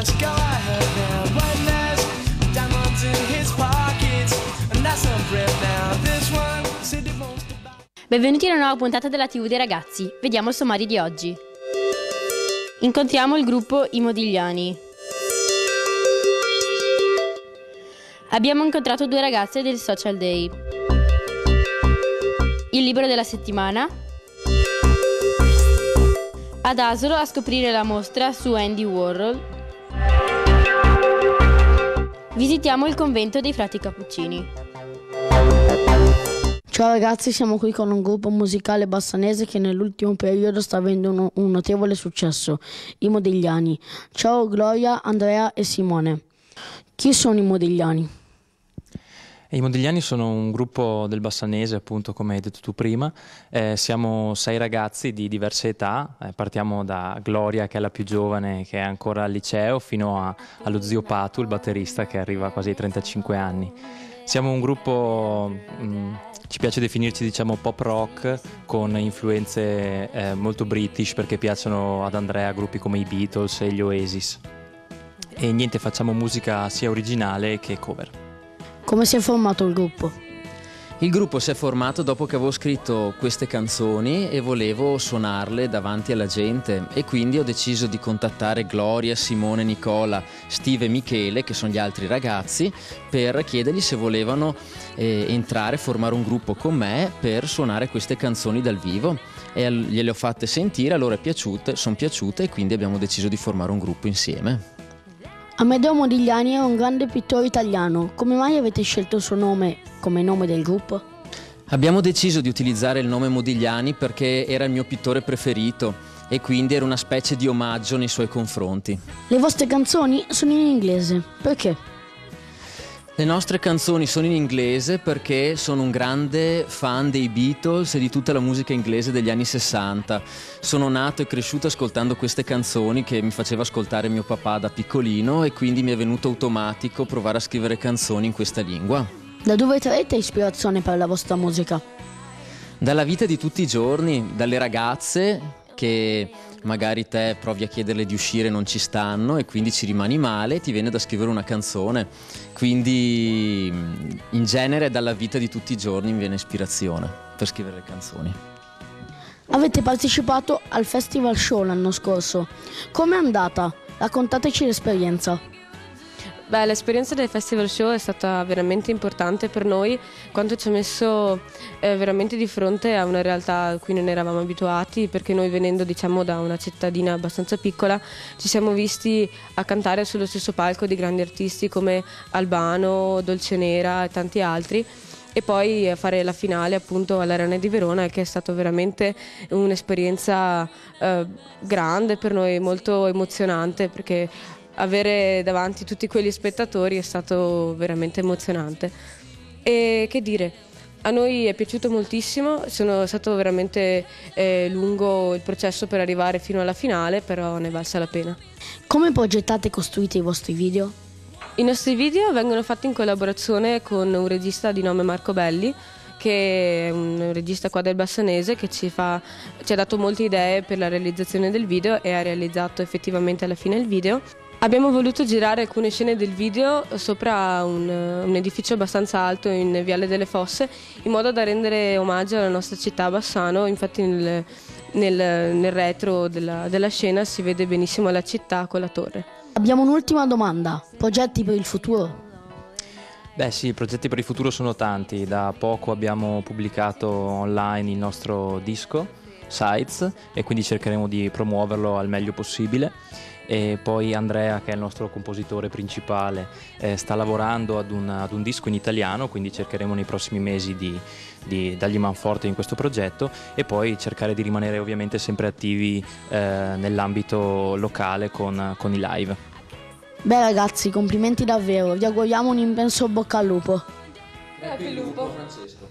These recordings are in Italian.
dance, go ahead now. When there's diamonds in his pockets, and that's not bread now. This one said it won't stop. Benvenuti a una nuova puntata della TV dei ragazzi. Vediamo il sommario di oggi. Incontriamo il gruppo I Modigliani. Abbiamo incontrato due ragazze del Social Day. Il libro della settimana. Ad Asolo a scoprire la mostra su Andy Warhol. Visitiamo il convento dei frati Cappuccini. Ciao ragazzi, siamo qui con un gruppo musicale bassanese che nell'ultimo periodo sta avendo un notevole successo, i Modigliani. Ciao Gloria, Andrea e Simone. Chi sono i Modigliani? I Modigliani sono un gruppo del Bassanese, appunto, come hai detto tu prima. Siamo 6 ragazzi di diverse età, partiamo da Gloria, che è la più giovane, che è ancora al liceo, fino allo zio Patu, il batterista, che arriva quasi ai 35 anni. Siamo un gruppo, ci piace definirci, diciamo, pop rock, con influenze molto british, perché piacciono ad Andrea gruppi come i Beatles e gli Oasis. E niente, facciamo musica sia originale che cover. Come si è formato il gruppo? Il gruppo si è formato dopo che avevo scritto queste canzoni e volevo suonarle davanti alla gente, e quindi ho deciso di contattare Gloria, Simone, Nicola, Steve e Michele, che sono gli altri ragazzi, per chiedergli se volevano entrare, formare un gruppo con me per suonare queste canzoni dal vivo, e gliele ho fatte sentire, a loro sono piaciute, e quindi abbiamo deciso di formare un gruppo insieme. Amedeo Modigliani è un grande pittore italiano. Come mai avete scelto il suo nome come nome del gruppo? Abbiamo deciso di utilizzare il nome Modigliani perché era il mio pittore preferito e quindi era una specie di omaggio nei suoi confronti. Le vostre canzoni sono in inglese. Perché? Le nostre canzoni sono in inglese perché sono un grande fan dei Beatles e di tutta la musica inglese degli anni 60. Sono nato e cresciuto ascoltando queste canzoni che mi faceva ascoltare mio papà da piccolino, e quindi mi è venuto automatico provare a scrivere canzoni in questa lingua. Da dove traete ispirazione per la vostra musica? Dalla vita di tutti i giorni, dalle ragazze che magari te provi a chiederle di uscire e non ci stanno, e quindi ci rimani male e ti viene da scrivere una canzone. Quindi in genere dalla vita di tutti i giorni mi viene ispirazione per scrivere le canzoni. Avete partecipato al Festival Show l'anno scorso. Com'è andata? Raccontateci l'esperienza. Beh, l'esperienza del Festival Show è stata veramente importante per noi, quanto ci ha messo veramente di fronte a una realtà a cui non eravamo abituati, perché noi, venendo, diciamo, da una cittadina abbastanza piccola, ci siamo visti a cantare sullo stesso palco di grandi artisti come Albano, Dolcenera e tanti altri, e poi a fare la finale appunto all'Arena di Verona, che è stata veramente un'esperienza grande per noi, molto emozionante, perché avere davanti tutti quegli spettatori è stato veramente emozionante. E che dire, a noi è piaciuto moltissimo, è stato veramente lungo il processo per arrivare fino alla finale, però ne valsa la pena. Come progettate e costruite i vostri video? I nostri video vengono fatti in collaborazione con un regista di nome Marco Belli, che è un regista qua del Bassanese, che ci ha dato molte idee per la realizzazione del video e ha realizzato effettivamente alla fine il video. Abbiamo voluto girare alcune scene del video sopra un edificio abbastanza alto in Viale delle Fosse, in modo da rendere omaggio alla nostra città Bassano. Infatti nel retro della scena si vede benissimo la città con la torre. Abbiamo un'ultima domanda. Progetti per il futuro? Beh sì, i progetti per il futuro sono tanti. Da poco abbiamo pubblicato online il nostro disco, Sights, e quindi cercheremo di promuoverlo al meglio possibile. E poi Andrea, che è il nostro compositore principale, sta lavorando ad un disco in italiano, quindi cercheremo nei prossimi mesi di dargli manforte in questo progetto, e poi cercare di rimanere ovviamente sempre attivi nell'ambito locale con i live. Beh ragazzi, complimenti davvero, vi auguriamo un immenso bocca al lupo. Grazie al lupo, Francesco.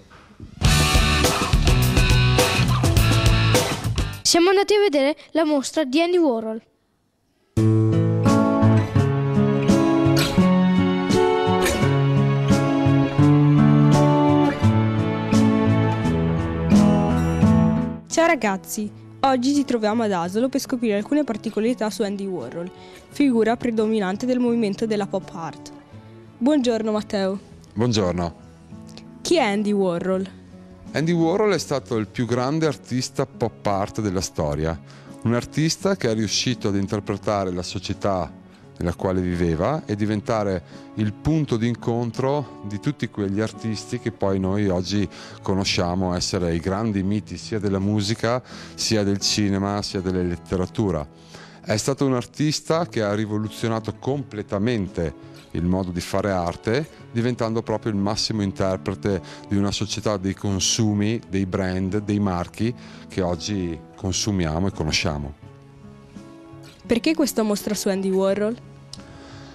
Siamo andati a vedere la mostra di Andy Warhol. Ciao ragazzi, Oggi ci troviamo ad Asolo per scoprire alcune particolarità su Andy Warhol, figura predominante del movimento della pop art. Buongiorno Matteo. Buongiorno. Chi è Andy Warhol? Andy Warhol è stato il più grande artista pop art della storia, un artista che è riuscito ad interpretare la società nella quale viveva e diventare il punto d'incontro di tutti quegli artisti che poi noi oggi conosciamo essere i grandi miti sia della musica, sia del cinema, sia della letteratura. È stato un artista che ha rivoluzionato completamente il modo di fare arte, diventando proprio il massimo interprete di una società dei consumi, dei brand, dei marchi che oggi consumiamo e conosciamo. Perché questa mostra su Andy Warhol?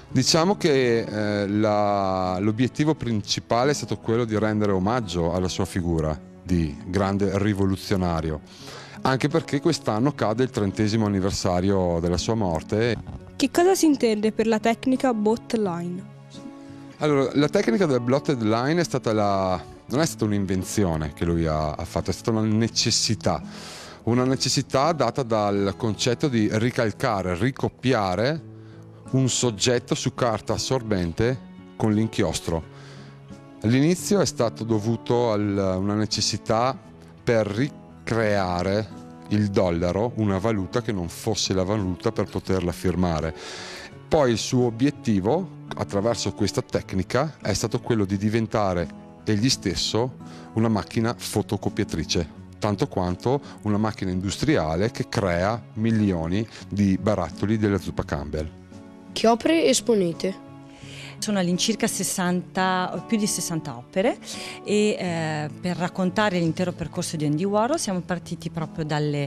Diciamo che l'obiettivo principale è stato quello di rendere omaggio alla sua figura di grande rivoluzionario, anche perché quest'anno cade il 30° anniversario della sua morte. Che cosa si intende per la tecnica Blotted Line? Allora, la tecnica del Blotted Line non è stata un'invenzione che lui ha fatto, è stata una necessità data dal concetto di ricalcare, ricopiare un soggetto su carta assorbente con l'inchiostro. All'inizio è stato dovuto a una necessità per ricreare il dollaro, una valuta che non fosse la valuta per poterla firmare. Poi il suo obiettivo, attraverso questa tecnica, è stato quello di diventare egli stesso una macchina fotocopiatrice, tanto quanto una macchina industriale che crea milioni di barattoli della zuppa Campbell. Che opere esponete? Sono all'incirca più di 60 opere e per raccontare l'intero percorso di Andy Warhol siamo partiti proprio dalle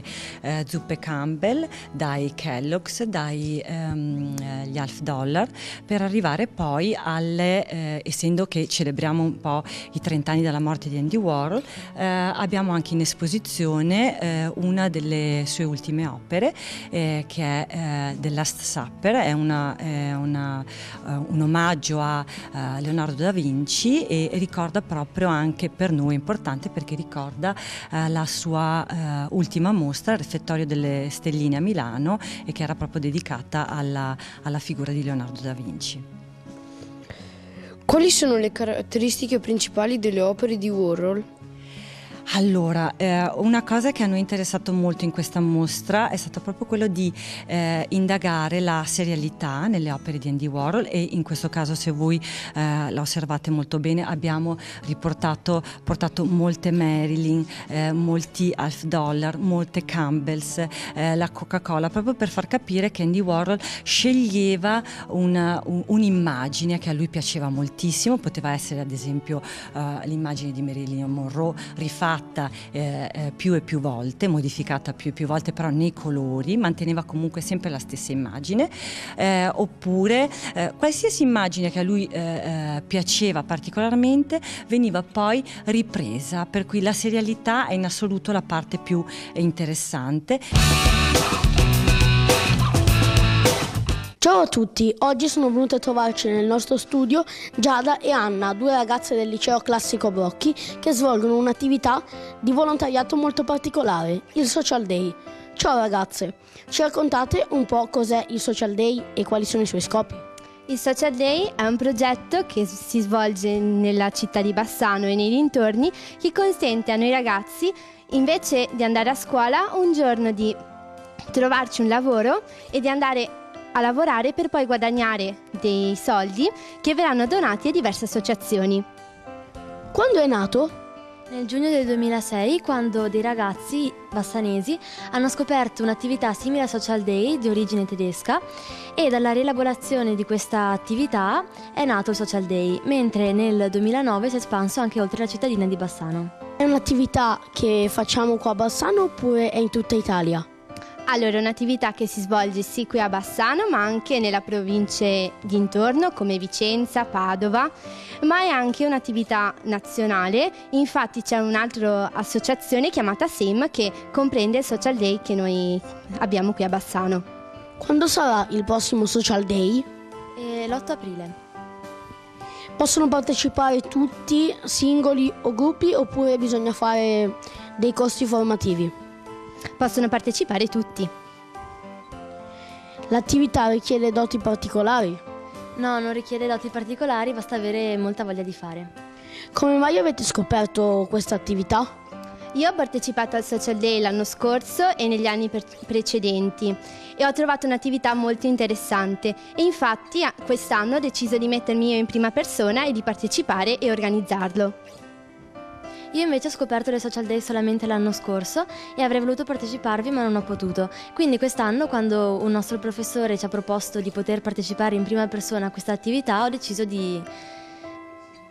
zuppe Campbell, dai Kellogg's, gli Half Dollar, per arrivare poi essendo che celebriamo un po' i 30 anni dalla morte di Andy Warhol, abbiamo anche in esposizione una delle sue ultime opere che è The Last Supper, è un omaggio a Leonardo da Vinci e ricorda proprio anche per noi importante perché ricorda la sua ultima mostra, il Refettorio delle Stelline a Milano, e che era proprio dedicata alla figura di Leonardo da Vinci. Quali sono le caratteristiche principali delle opere di Warhol? Allora, una cosa che a noi è interessato molto in questa mostra è stato proprio quello di indagare la serialità nelle opere di Andy Warhol, e in questo caso, se voi la osservate molto bene, abbiamo portato molte Marilyn, molti Half Dollar, molte Campbell's, la Coca-Cola, proprio per far capire che Andy Warhol sceglieva un'immagine che a lui piaceva moltissimo. Poteva essere ad esempio l'immagine di Marilyn Monroe rifatta più e più volte, modificata più e più volte, però nei colori, manteneva comunque sempre la stessa immagine, oppure qualsiasi immagine che a lui piaceva particolarmente veniva poi ripresa, per cui la serialità è in assoluto la parte più interessante. Ciao a tutti, oggi sono venute a trovarci nel nostro studio Giada e Anna, due ragazze del liceo classico Brocchi che svolgono un'attività di volontariato molto particolare, il Social Day. Ciao ragazze, ci raccontate un po' cos'è il Social Day e quali sono i suoi scopi? Il Social Day è un progetto che si svolge nella città di Bassano e nei dintorni, che consente a noi ragazzi, invece di andare a scuola, un giorno di trovarci un lavoro e di andare a lavorare per poi guadagnare dei soldi che verranno donati a diverse associazioni. Quando è nato? Nel giugno del 2006, quando dei ragazzi bassanesi hanno scoperto un'attività simile al Social Day di origine tedesca, e dalla rielaborazione di questa attività è nato il Social Day, mentre nel 2009 si è espanso anche oltre la cittadina di Bassano. È un'attività che facciamo qua a Bassano oppure è in tutta Italia? Allora, è un'attività che si svolge sì qui a Bassano, ma anche nella province d'intorno come Vicenza, Padova, ma è anche un'attività nazionale. Infatti c'è un'altra associazione chiamata SEM che comprende il Social Day che noi abbiamo qui a Bassano. Quando sarà il prossimo Social Day? L'8 aprile. Possono partecipare tutti, singoli o gruppi, oppure bisogna fare dei corsi formativi? possono partecipare tutti. L'attività richiede doti particolari? No, non richiede doti particolari, basta avere molta voglia di fare. Come mai avete scoperto questa attività? Io ho partecipato al Social Day l'anno scorso e negli anni precedenti e ho trovato un'attività molto interessante e infatti quest'anno ho deciso di mettermi io in prima persona e di partecipare e organizzarlo. Io invece ho scoperto le Social Day solamente l'anno scorso e avrei voluto parteciparvi ma non ho potuto. Quindi quest'anno, quando un nostro professore ci ha proposto di poter partecipare in prima persona a questa attività, ho deciso di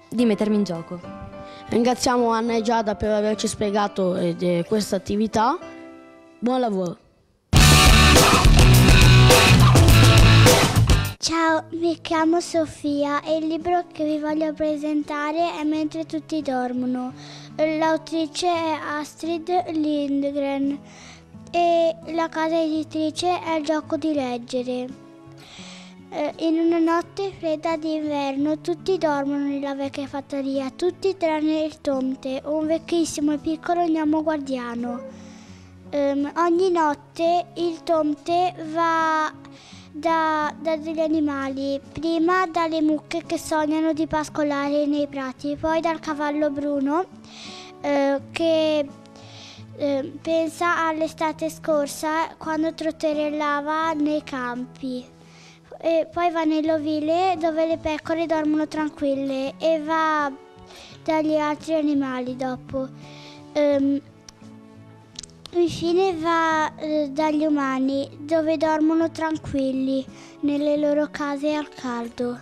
mettermi in gioco. Ringraziamo Anna e Giada per averci spiegato questa attività. Buon lavoro! Ciao, mi chiamo Sofia e il libro che vi voglio presentare è Mentre tutti dormono. L'autrice è Astrid Lindgren e la casa editrice è Il gioco di leggere. In una notte fredda d'inverno tutti dormono nella vecchia fattoria, tutti tranne il Tomte, un vecchissimo e piccolo gnomo guardiano. Ogni notte il Tomte va da degli animali, prima dalle mucche che sognano di pascolare nei prati, poi dal cavallo Bruno che pensa all'estate scorsa quando trotterellava nei campi. E poi va nell'ovile dove le pecore dormono tranquille e va dagli altri animali dopo. Infine va dagli umani dove dormono tranquilli nelle loro case al caldo.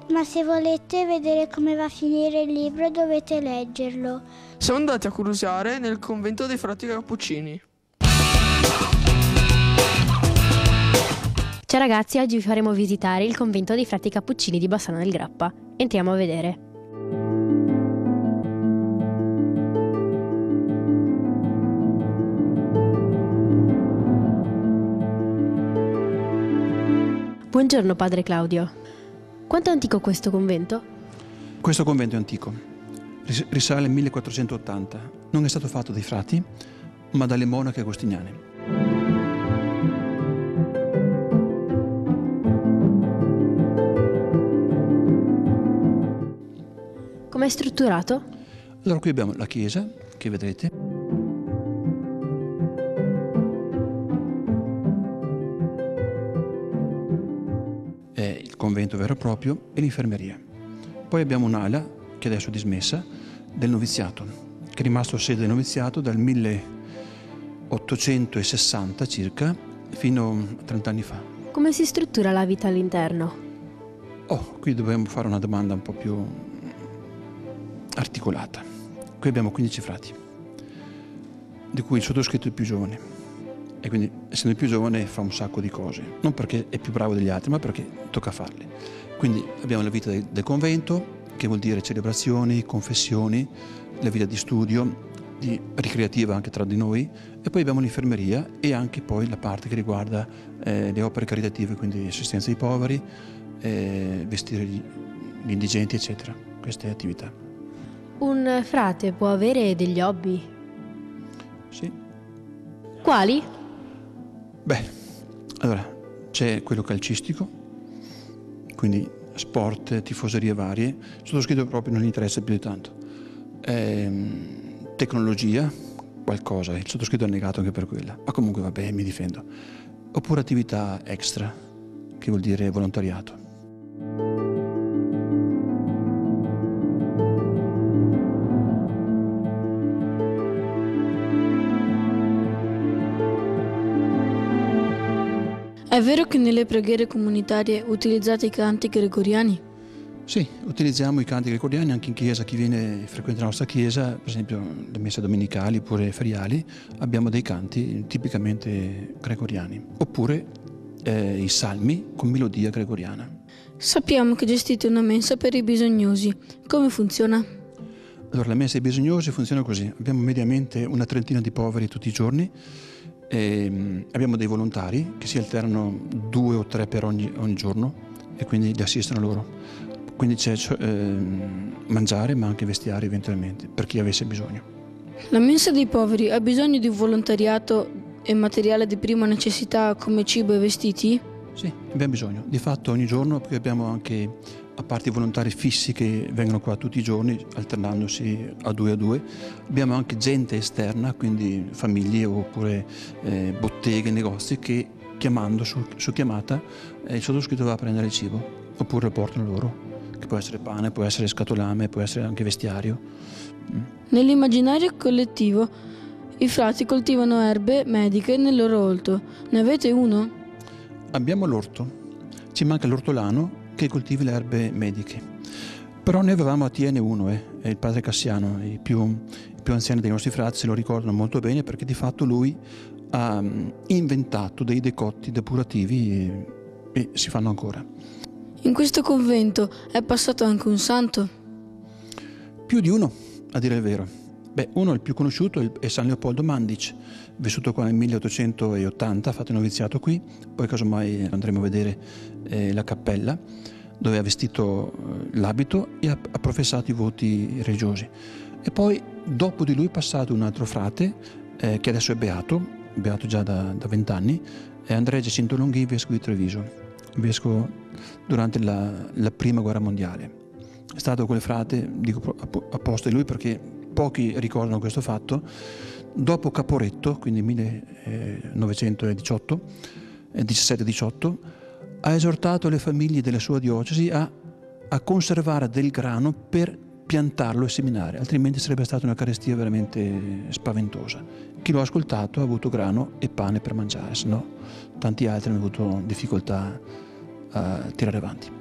Ma se volete vedere come va a finire il libro dovete leggerlo. Siamo andati a curiosare nel convento dei frati Cappuccini. Ciao ragazzi, oggi vi faremo visitare il convento dei frati Cappuccini di Bassano del Grappa. Entriamo a vedere. Buongiorno padre Claudio. Quanto è antico questo convento? Questo convento è antico, risale al 1480. Non è stato fatto dai frati, ma dalle monache agostiniane. Com'è strutturato? Allora qui abbiamo la chiesa, che vedrete. È il convento vero e proprio e l'infermeria. Poi abbiamo un'ala, che adesso è dismessa, del noviziato, che è rimasto sede del noviziato dal 1860 circa fino a 30 anni fa. Come si struttura la vita all'interno? Qui dobbiamo fare una domanda un po' più articolata. Qui abbiamo 15 frati, di cui il sottoscritto è il più giovane e quindi essendo il più giovane fa un sacco di cose, non perché è più bravo degli altri ma perché tocca farle. Quindi abbiamo la vita del convento, che vuol dire celebrazioni, confessioni, la vita di studio, ricreativa anche tra di noi, e poi abbiamo l'infermeria e anche poi la parte che riguarda le opere caritative, quindi assistenza ai poveri, vestire gli indigenti eccetera, queste attività. Un frate può avere degli hobby? Sì. Quali? Beh, allora c'è quello calcistico, quindi sport, tifoserie varie. Il sottoscritto proprio non gli interessa più di tanto. Tecnologia, qualcosa, il sottoscritto è negato anche per quella, ma comunque vabbè, mi difendo. Oppure attività extra, che vuol dire volontariato. È vero che nelle preghiere comunitarie utilizzate i canti gregoriani? Sì, utilizziamo i canti gregoriani anche in chiesa. Chi viene frequenta la nostra chiesa, per esempio le messe domenicali oppure feriali, abbiamo dei canti tipicamente gregoriani. Oppure i salmi con melodia gregoriana. Sappiamo che gestite una mensa per i bisognosi. Come funziona? Allora, la mensa dei bisognosi funziona così. Abbiamo mediamente una trentina di poveri tutti i giorni. Abbiamo dei volontari che si alternano 2 o 3 per ogni giorno e quindi li assistono loro. Quindi c'è mangiare ma anche vestiario eventualmente per chi avesse bisogno. La mensa dei poveri ha bisogno di volontariato e materiale di prima necessità come cibo e vestiti? Sì, abbiamo bisogno. Di fatto ogni giorno, perché abbiamo anche, a parte i volontari fissi che vengono qua tutti i giorni, alternandosi a due, abbiamo anche gente esterna, quindi famiglie oppure botteghe, negozi, che chiamando su chiamata il sottoscritto va a prendere il cibo, oppure lo portano loro, che può essere pane, può essere scatolame, può essere anche vestiario. Nell'immaginario collettivo i frati coltivano erbe mediche nel loro orto. Ne avete uno? Abbiamo l'orto, ci manca l'ortolano che coltivi le erbe mediche. Però noi avevamo a Tiene uno, è il padre Cassiano, i più anziani dei nostri frati se lo ricordano molto bene, perché di fatto lui ha inventato dei decotti depurativi e si fanno ancora. In questo convento è passato anche un santo? Più di uno, a dire il vero. Uno, il più conosciuto, è San Leopoldo Mandic, vissuto qua nel 1880, ha fatto il noviziato qui, poi casomai andremo a vedere la cappella, dove ha vestito l'abito e ha professato i voti religiosi. E poi, dopo di lui, è passato un altro frate, che adesso è beato già da 20 anni, è Andrea Giacinto Longhi, vescovo di Treviso, vescovo durante la prima guerra mondiale. È stato quel frate, dico apposta di lui perché pochi ricordano questo fatto, dopo Caporetto, quindi 1718, ha esortato le famiglie della sua diocesi a conservare del grano per piantarlo e seminare, altrimenti sarebbe stata una carestia veramente spaventosa. Chi lo ha ascoltato ha avuto grano e pane per mangiare, se no tanti altri hanno avuto difficoltà a tirare avanti.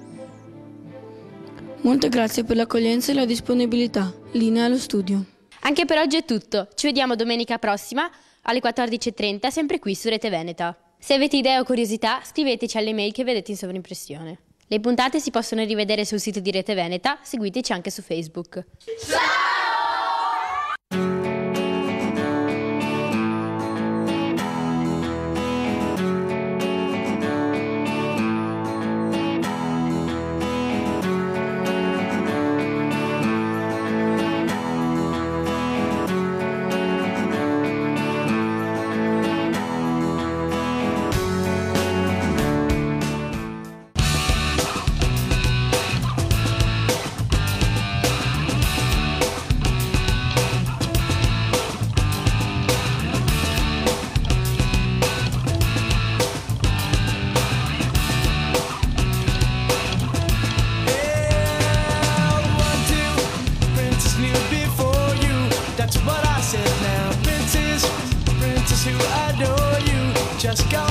Molte grazie per l'accoglienza e la disponibilità. Linea allo studio. Anche per oggi è tutto. Ci vediamo domenica prossima alle 14:30, sempre qui su Rete Veneta. Se avete idee o curiosità, scriveteci alle mail che vedete in sovraimpressione. Le puntate si possono rivedere sul sito di Rete Veneta, seguiteci anche su Facebook. Ciao! Just go